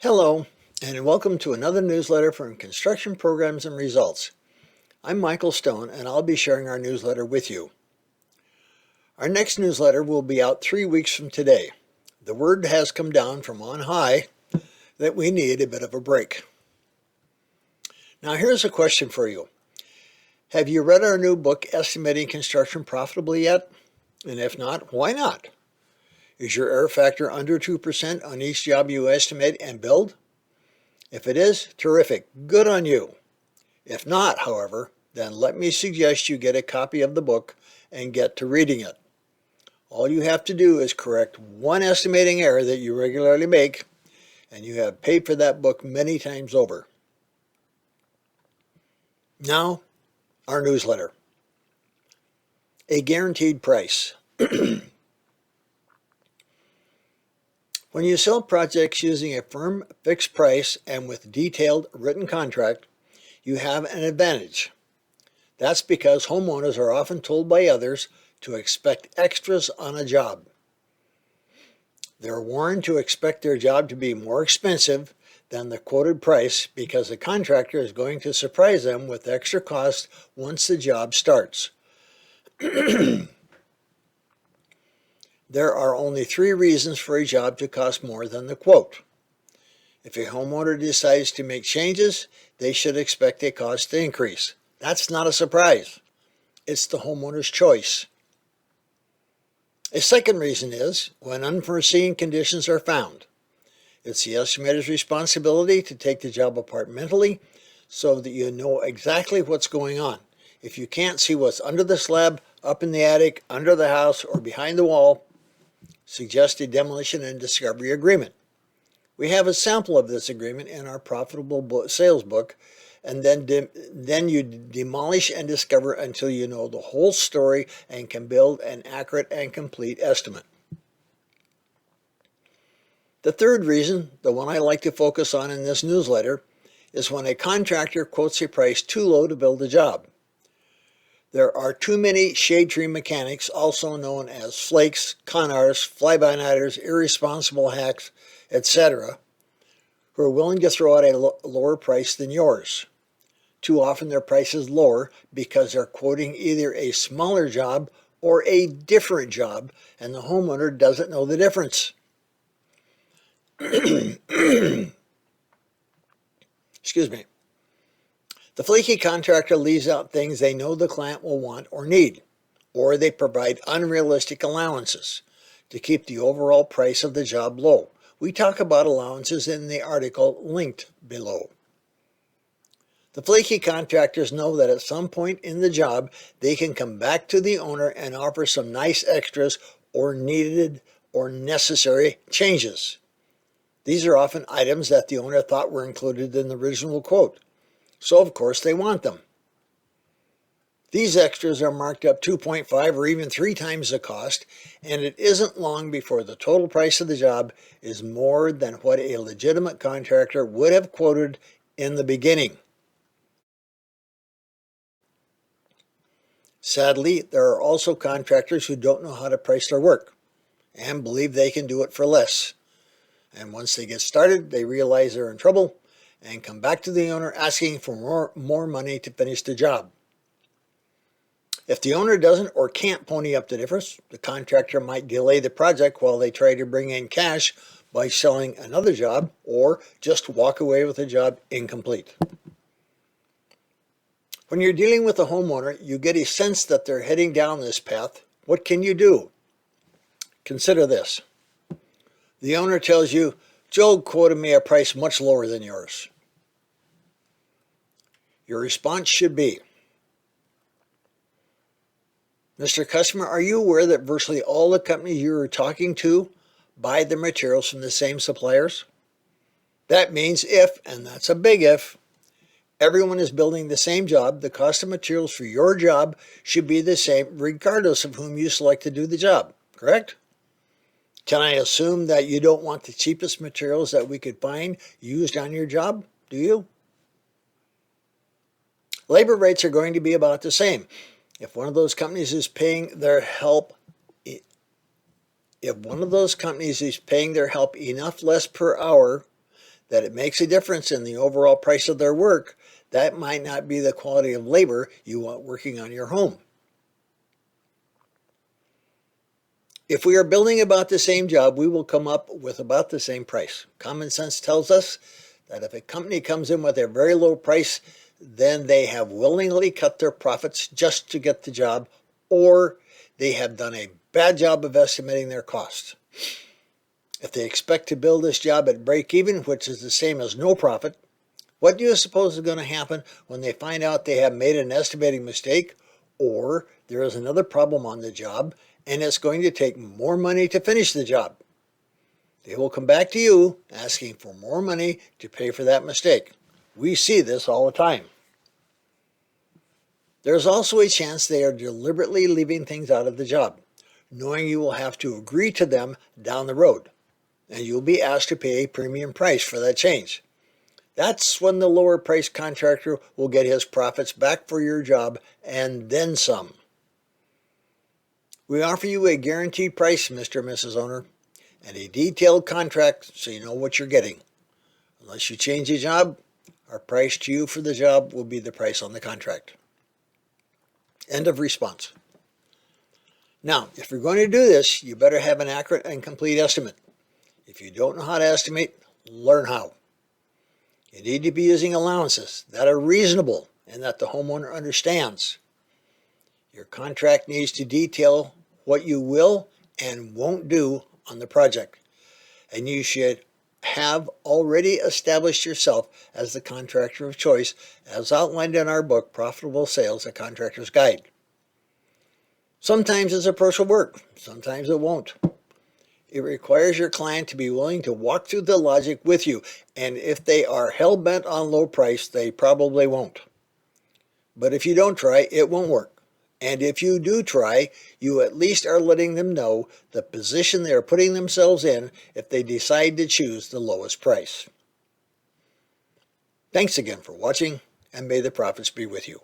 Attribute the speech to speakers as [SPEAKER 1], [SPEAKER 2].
[SPEAKER 1] Hello, and welcome to another newsletter from Construction Programs and Results. I'm Michael Stone, and I'll be sharing our newsletter with you. Our next newsletter will be out 3 weeks from today. The word has come down from on high that we need a bit of a break. Now here's a question for you. Have you read our new book, Estimating Construction Profitably yet? And if not, why not? Is your error factor under 2% on each job you estimate and build? If it is, terrific, good on you. If not, however, then let me suggest you get a copy of the book and get to reading it. All you have to do is correct one estimating error that you regularly make, and you have paid for that book many times over. Now, our newsletter. A guaranteed price. When you sell projects using a firm fixed price and with detailed written contract, you have an advantage. That's because homeowners are often told by others to expect extras on a job. They're warned to expect their job to be more expensive than the quoted price because the contractor is going to surprise them with extra costs once the job starts. There are only 3 reasons for a job to cost more than the quote. If a homeowner decides to make changes, they should expect a cost to increase. That's not a surprise. It's the homeowner's choice. A second reason is when unforeseen conditions are found. It's the estimator's responsibility to take the job apart mentally so that you know exactly what's going on. If you can't see what's under the slab, up in the attic, under the house, or behind the wall, suggest a demolition and discovery agreement. We have a sample of this agreement in our profitable sales book, and then you demolish and discover until you know the whole story and can build an accurate and complete estimate. The third reason, the one I like to focus on in this newsletter, is when a contractor quotes a price too low to build a job. There are too many shade tree mechanics, also known as flakes, con artists, fly-by-nighters, irresponsible hacks, etc., who are willing to throw out a lower price than yours. Too often their price is lower because they're quoting either a smaller job or a different job, and the homeowner doesn't know the difference. Excuse me. The flaky contractor leaves out things they know the client will want or need, or they provide unrealistic allowances to keep the overall price of the job low. We talk about allowances in the article linked below. The flaky contractors know that at some point in the job, they can come back to the owner and offer some nice extras or needed or necessary changes. These are often items that the owner thought were included in the original quote. So of course they want them. These extras are marked up 2.5 or even 3 times the cost, and it isn't long before the total price of the job is more than what a legitimate contractor would have quoted in the beginning. Sadly, there are also contractors who don't know how to price their work and believe they can do it for less. And once they get started, they realize they're in trouble and come back to the owner asking for more money to finish the job. If the owner doesn't or can't pony up the difference, the contractor might delay the project while they try to bring in cash by selling another job or just walk away with the job incomplete. When you're dealing with a homeowner, you get a sense that they're heading down this path. What can you do? Consider this. The owner tells you, Joe quoted me a price much lower than yours. Your response should be, Mr. Customer, are you aware that virtually all the companies you are talking to buy their materials from the same suppliers? That means if, and that's a big if, everyone is building the same job, the cost of materials for your job should be the same regardless of whom you select to do the job, correct? Can I assume that you don't want the cheapest materials that we could find used on your job? Do you? Labor rates are going to be about the same. If one of those companies is paying their help enough less per hour that it makes a difference in the overall price of their work, that might not be the quality of labor you want working on your home. If we are building about the same job, we will come up with about the same price. Common sense tells us that if a company comes in with a very low price, then they have willingly cut their profits just to get the job, or they have done a bad job of estimating their costs. If they expect to build this job at break even, which is the same as no profit, what do you suppose is going to happen when they find out they have made an estimating mistake, or there is another problem on the job and it's going to take more money to finish the job? They will come back to you asking for more money to pay for that mistake. We see this all the time. There's also a chance they are deliberately leaving things out of the job, knowing you will have to agree to them down the road, and you'll be asked to pay a premium price for that change. That's when the lower price contractor will get his profits back for your job and then some. We offer you a guaranteed price, Mr. or Mrs. Owner, and a detailed contract so you know what you're getting. Unless you change the job, our price to you for the job will be the price on the contract. End of response. Now, if you're going to do this, you better have an accurate and complete estimate. If you don't know how to estimate, learn how. You need to be using allowances that are reasonable and that the homeowner understands. Your contract needs to detail what you will and won't do on the project, and you should have already established yourself as the contractor of choice, as outlined in our book, Profitable Sales, A Contractor's Guide. Sometimes this approach will work, sometimes it won't. It requires your client to be willing to walk through the logic with you, and if they are hell-bent on low price, they probably won't. But if you don't try, it won't work. And if you do try, you at least are letting them know the position they are putting themselves in if they decide to choose the lowest price. Thanks again for watching, and may the profits be with you.